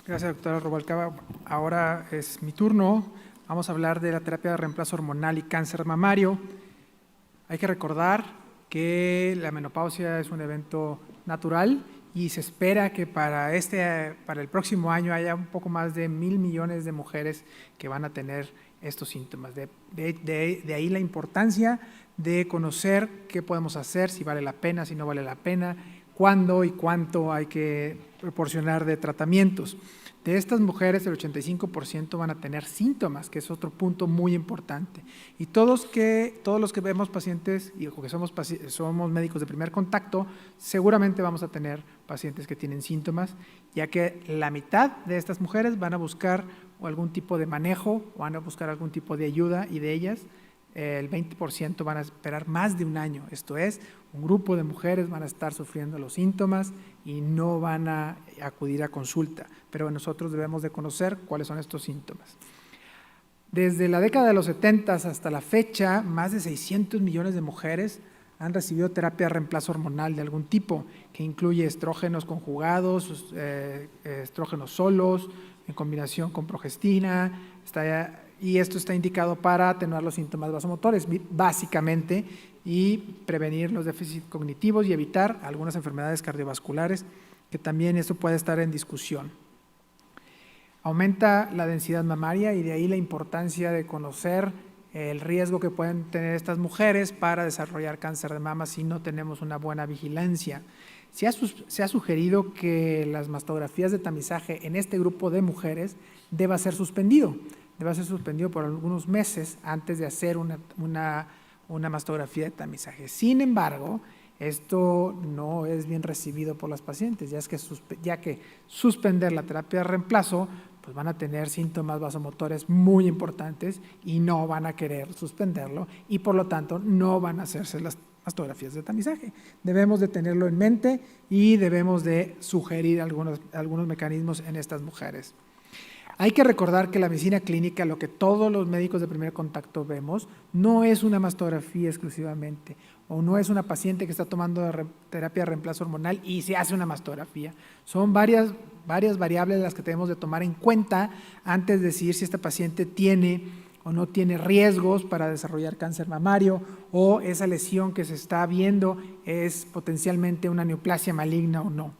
Gracias, doctora Rubalcaba. Ahora es mi turno. Vamos a hablar de la terapia de reemplazo hormonal y cáncer mamario. Hay que recordar que la menopausia es un evento natural y se espera que para el próximo año haya un poco más de 1,000 millones de mujeres que van a tener estos síntomas. De ahí la importancia de conocer qué podemos hacer, si vale la pena, si no vale la pena, cuándo y cuánto hay que proporcionar de tratamientos. De estas mujeres, el 85% van a tener síntomas, que es otro punto muy importante. Y todos los que vemos pacientes y que somos médicos de primer contacto, seguramente vamos a tener pacientes que tienen síntomas, ya que la mitad de estas mujeres van a buscar algún tipo de manejo, o van a buscar algún tipo de ayuda, y de ellas el 20% van a esperar más de un año. Esto es, un grupo de mujeres van a estar sufriendo los síntomas y no van a acudir a consulta, pero nosotros debemos de conocer cuáles son estos síntomas. Desde la década de los 70 hasta la fecha, más de 600 millones de mujeres han recibido terapia de reemplazo hormonal de algún tipo, que incluye estrógenos conjugados, estrógenos solos, en combinación con progestina, y esto está indicado para atenuar los síntomas vasomotores, básicamente, y prevenir los déficits cognitivos y evitar algunas enfermedades cardiovasculares, que también esto puede estar en discusión. Aumenta la densidad mamaria y de ahí la importancia de conocer el riesgo que pueden tener estas mujeres para desarrollar cáncer de mama si no tenemos una buena vigilancia. Se ha sugerido que las mastografías de tamizaje en este grupo de mujeres deba ser suspendido por algunos meses antes de hacer una mastografía de tamizaje. Sin embargo, esto no es bien recibido por las pacientes, ya que suspender la terapia de reemplazo, pues van a tener síntomas vasomotores muy importantes y no van a querer suspenderlo, y por lo tanto no van a hacerse las mastografías de tamizaje. Debemos de tenerlo en mente y debemos de sugerir algunos mecanismos en estas mujeres. Hay que recordar que la medicina clínica, lo que todos los médicos de primer contacto vemos, no es una mastografía exclusivamente, o no es una paciente que está tomando terapia de reemplazo hormonal y se hace una mastografía. Son varias variables las que tenemos de tomar en cuenta antes de decidir si esta paciente tiene o no tiene riesgos para desarrollar cáncer mamario, o esa lesión que se está viendo es potencialmente una neoplasia maligna o no.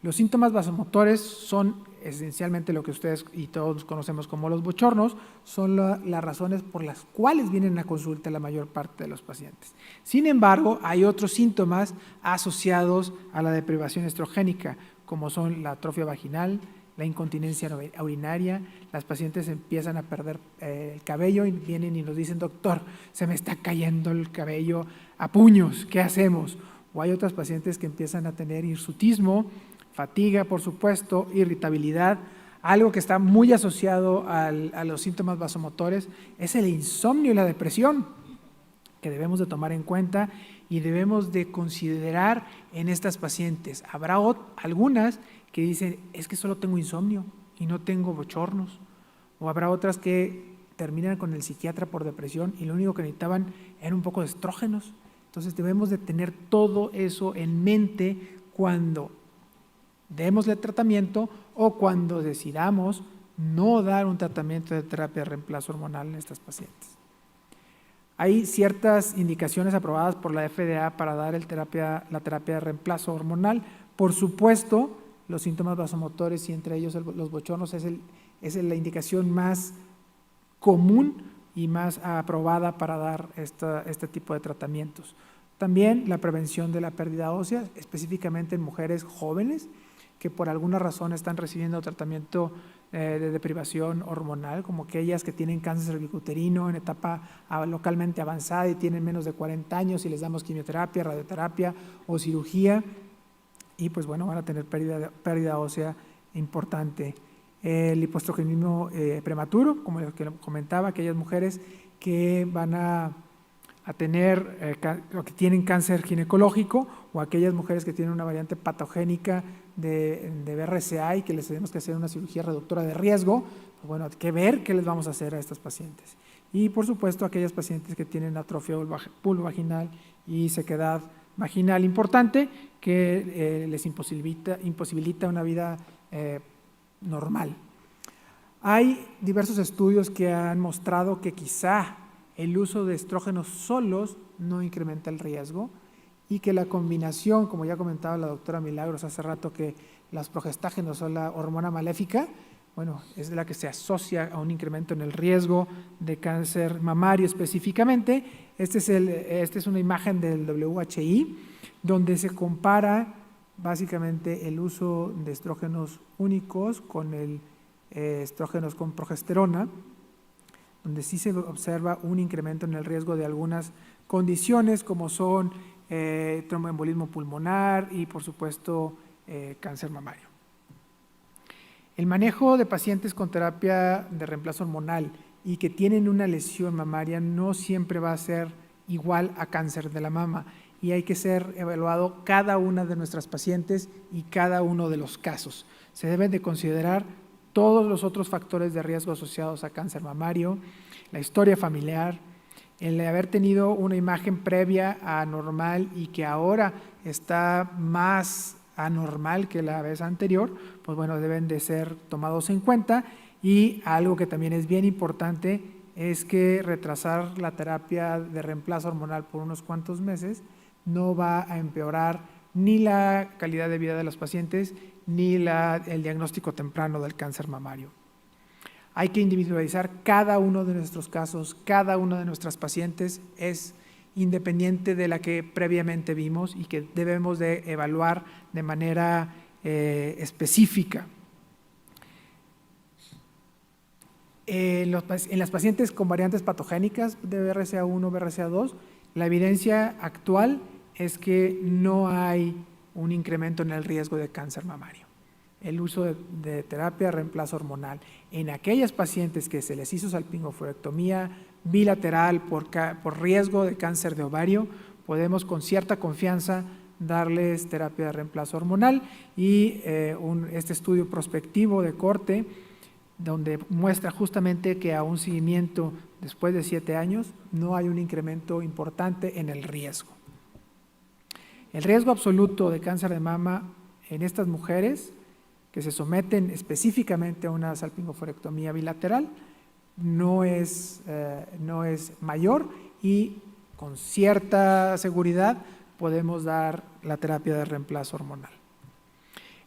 Los síntomas vasomotores son esencialmente lo que ustedes y todos conocemos como los bochornos, son las razones por las cuales vienen a consulta la mayor parte de los pacientes. Sin embargo, hay otros síntomas asociados a la deprivación estrogénica, como son la atrofia vaginal, la incontinencia urinaria. Las pacientes empiezan a perder el cabello y vienen y nos dicen: doctor, se me está cayendo el cabello a puños, ¿qué hacemos? O hay otras pacientes que empiezan a tener hirsutismo, fatiga, por supuesto, irritabilidad. Algo que está muy asociado a los síntomas vasomotores es el insomnio y la depresión, que debemos de tomar en cuenta y debemos de considerar en estas pacientes. Habrá algunas que dicen: es que solo tengo insomnio y no tengo bochornos, o habrá otras que terminan con el psiquiatra por depresión y lo único que necesitaban era un poco de estrógenos. Entonces debemos de tener todo eso en mente cuando démosle tratamiento o cuando decidamos no dar un tratamiento de terapia de reemplazo hormonal en estas pacientes. Hay ciertas indicaciones aprobadas por la FDA para dar la terapia de reemplazo hormonal. Por supuesto, los síntomas vasomotores y entre ellos los bochornos es la indicación más común y más aprobada para dar este tipo de tratamientos. También la prevención de la pérdida ósea, específicamente en mujeres jóvenes que por alguna razón están recibiendo tratamiento de deprivación hormonal, como aquellas que tienen cáncer cervicuterino en etapa localmente avanzada y tienen menos de 40 años y les damos quimioterapia, radioterapia o cirugía, y pues bueno, van a tener pérdida ósea importante. El hipoestrogenismo prematuro, como lo que comentaba, aquellas mujeres que van a tener o que tienen cáncer ginecológico, o aquellas mujeres que tienen una variante patogénica de BRCA y que les tenemos que hacer una cirugía reductora de riesgo. Pues bueno, hay que ver qué les vamos a hacer a estas pacientes. Y por supuesto aquellas pacientes que tienen atrofia vulvovaginal y sequedad vaginal importante, que les imposibilita una vida normal. Hay diversos estudios que han mostrado que quizá el uso de estrógenos solos no incrementa el riesgo y que la combinación, como ya comentaba la doctora Milagros hace rato, que los progestágenos son la hormona maléfica, bueno, es la que se asocia a un incremento en el riesgo de cáncer mamario específicamente. Esta es una imagen del WHI, donde se compara básicamente el uso de estrógenos únicos con estrógenos con progesterona, donde sí se observa un incremento en el riesgo de algunas condiciones como son tromboembolismo pulmonar y por supuesto cáncer mamario. El manejo de pacientes con terapia de reemplazo hormonal y que tienen una lesión mamaria no siempre va a ser igual a cáncer de la mama y hay que ser evaluado cada una de nuestras pacientes y cada uno de los casos. Se deben de considerar todos los otros factores de riesgo asociados a cáncer mamario, la historia familiar, el haber tenido una imagen previa anormal y que ahora está más anormal que la vez anterior, pues bueno, deben de ser tomados en cuenta. Y algo que también es bien importante es que retrasar la terapia de reemplazo hormonal por unos cuantos meses no va a empeorar ni la calidad de vida de los pacientes ni el diagnóstico temprano del cáncer mamario. Hay que individualizar cada uno de nuestros casos, cada una de nuestras pacientes es independiente de la que previamente vimos y que debemos de evaluar de manera específica. En las pacientes con variantes patogénicas de BRCA1 o BRCA2, la evidencia actual es que no hay un incremento en el riesgo de cáncer mamario. El uso de terapia de reemplazo hormonal en aquellas pacientes que se les hizo salpingoforectomía bilateral por riesgo de cáncer de ovario, podemos con cierta confianza darles terapia de reemplazo hormonal y este estudio prospectivo de corte donde muestra justamente que a un seguimiento después de 7 años no hay un incremento importante en el riesgo. El riesgo absoluto de cáncer de mama en estas mujeres que se someten específicamente a una salpingoforectomía bilateral no es mayor y con cierta seguridad podemos dar la terapia de reemplazo hormonal.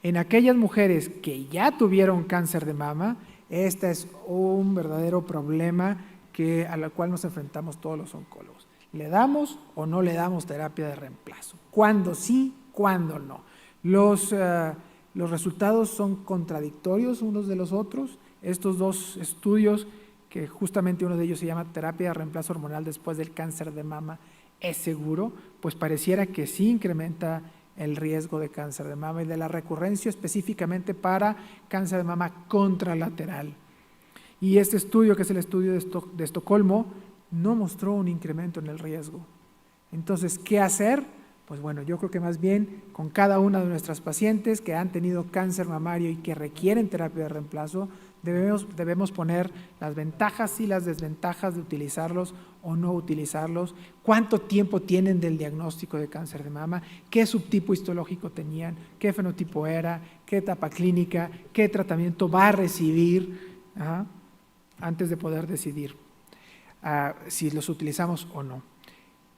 En aquellas mujeres que ya tuvieron cáncer de mama, este es un verdadero problema a la cual nos enfrentamos todos los oncólogos. ¿Le damos o no le damos terapia de reemplazo? ¿Cuándo sí, cuándo no? Los resultados son contradictorios unos de los otros. Estos dos estudios, que justamente uno de ellos se llama terapia de reemplazo hormonal después del cáncer de mama, ¿es seguro? Pues pareciera que sí incrementa el riesgo de cáncer de mama y de la recurrencia específicamente para cáncer de mama contralateral. Y este estudio, que es el estudio de Estocolmo, no mostró un incremento en el riesgo. Entonces, ¿qué hacer? Pues bueno, yo creo que más bien con cada una de nuestras pacientes que han tenido cáncer mamario y que requieren terapia de reemplazo, debemos poner las ventajas y las desventajas de utilizarlos o no utilizarlos, cuánto tiempo tienen del diagnóstico de cáncer de mama, qué subtipo histológico tenían, qué fenotipo era, qué etapa clínica, qué tratamiento va a recibir antes de poder decidir si los utilizamos o no.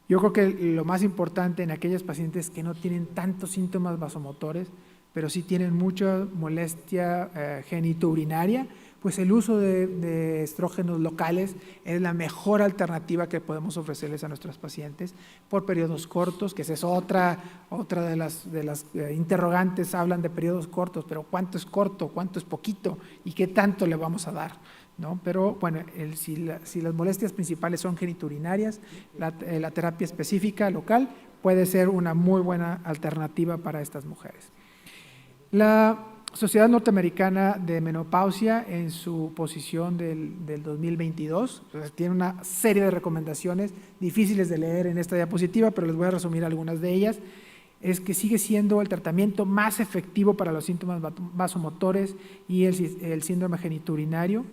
Yo creo que lo más importante en aquellas pacientes que no tienen tantos síntomas vasomotores, pero sí tienen mucha molestia genitourinaria, pues el uso de estrógenos locales es la mejor alternativa que podemos ofrecerles a nuestros pacientes por periodos cortos, que esa es otra de las interrogantes. Hablan de periodos cortos, pero ¿cuánto es corto? ¿Cuánto es poquito? ¿Y qué tanto le vamos a dar? ¿No? Pero bueno, si las molestias principales son genitourinarias, la terapia específica local puede ser una muy buena alternativa para estas mujeres. La Sociedad Norteamericana de Menopausia, en su posición del 2022, tiene una serie de recomendaciones difíciles de leer en esta diapositiva, pero les voy a resumir algunas de ellas. Es que sigue siendo el tratamiento más efectivo para los síntomas vasomotores y el síndrome genitourinario,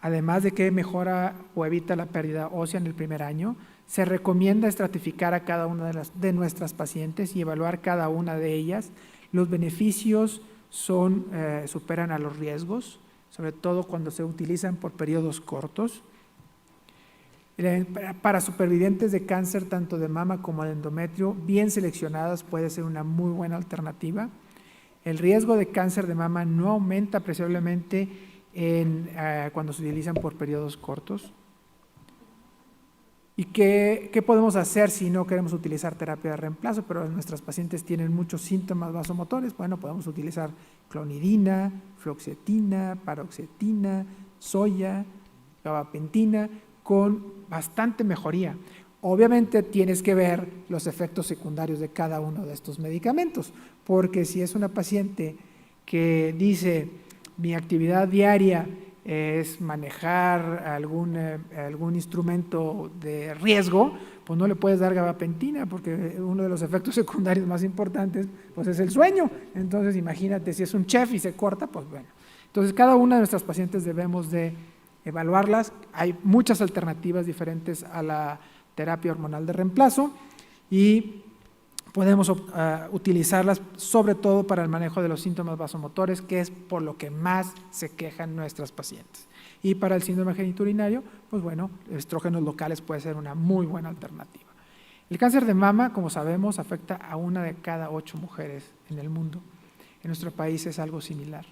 además de que mejora o evita la pérdida ósea en el primer año. Se recomienda estratificar a cada una de nuestras pacientes y evaluar cada una de ellas. Los beneficios superan a los riesgos, sobre todo cuando se utilizan por periodos cortos. Para supervivientes de cáncer tanto de mama como de endometrio, bien seleccionadas, puede ser una muy buena alternativa. El riesgo de cáncer de mama no aumenta apreciablemente cuando se utilizan por periodos cortos. ¿Y qué podemos hacer si no queremos utilizar terapia de reemplazo, pero nuestras pacientes tienen muchos síntomas vasomotores? Bueno, podemos utilizar clonidina, fluoxetina, paroxetina, soya, gabapentina, con bastante mejoría. Obviamente tienes que ver los efectos secundarios de cada uno de estos medicamentos, porque si es una paciente que dice mi actividad diaria es manejar algún instrumento de riesgo, pues no le puedes dar gabapentina, porque uno de los efectos secundarios más importantes pues es el sueño. Entonces imagínate, si es un chef y se corta, pues bueno. Entonces cada una de nuestras pacientes debemos de evaluarlas. Hay muchas alternativas diferentes a la terapia hormonal de reemplazo y podemos utilizarlas sobre todo para el manejo de los síntomas vasomotores, que es por lo que más se quejan nuestras pacientes. Y para el síndrome genitourinario, pues bueno, estrógenos locales puede ser una muy buena alternativa. El cáncer de mama, como sabemos, afecta a 1 de cada 8 mujeres en el mundo. En nuestro país es algo similar.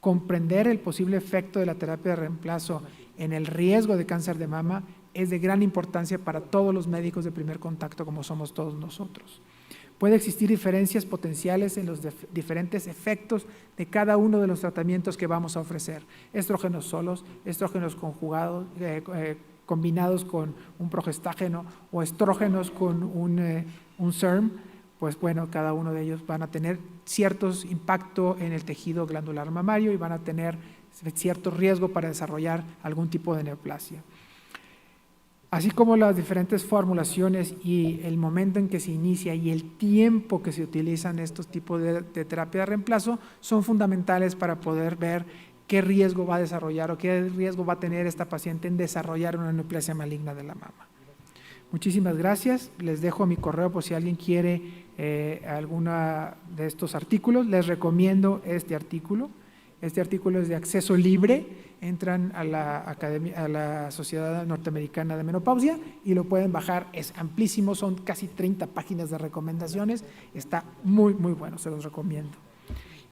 Comprender el posible efecto de la terapia de reemplazo en el riesgo de cáncer de mama es de gran importancia para todos los médicos de primer contacto, como somos todos nosotros. Puede existir diferencias potenciales en los diferentes efectos de cada uno de los tratamientos que vamos a ofrecer. Estrógenos solos, estrógenos conjugados, combinados con un progestágeno o estrógenos con un SERM, pues bueno, cada uno de ellos van a tener ciertos impacto en el tejido glandular mamario y van a tener cierto riesgo para desarrollar algún tipo de neoplasia. Así como las diferentes formulaciones y el momento en que se inicia y el tiempo que se utilizan estos tipos de terapia de reemplazo son fundamentales para poder ver qué riesgo va a desarrollar o qué riesgo va a tener esta paciente en desarrollar una neoplasia maligna de la mama. Muchísimas gracias. Les dejo mi correo por si alguien quiere alguno de estos artículos. Les recomiendo este artículo. Este artículo es de acceso libre. Entran a la Sociedad Norteamericana de Menopausia y lo pueden bajar. Es amplísimo, son casi 30 páginas de recomendaciones. Está muy, muy bueno, se los recomiendo.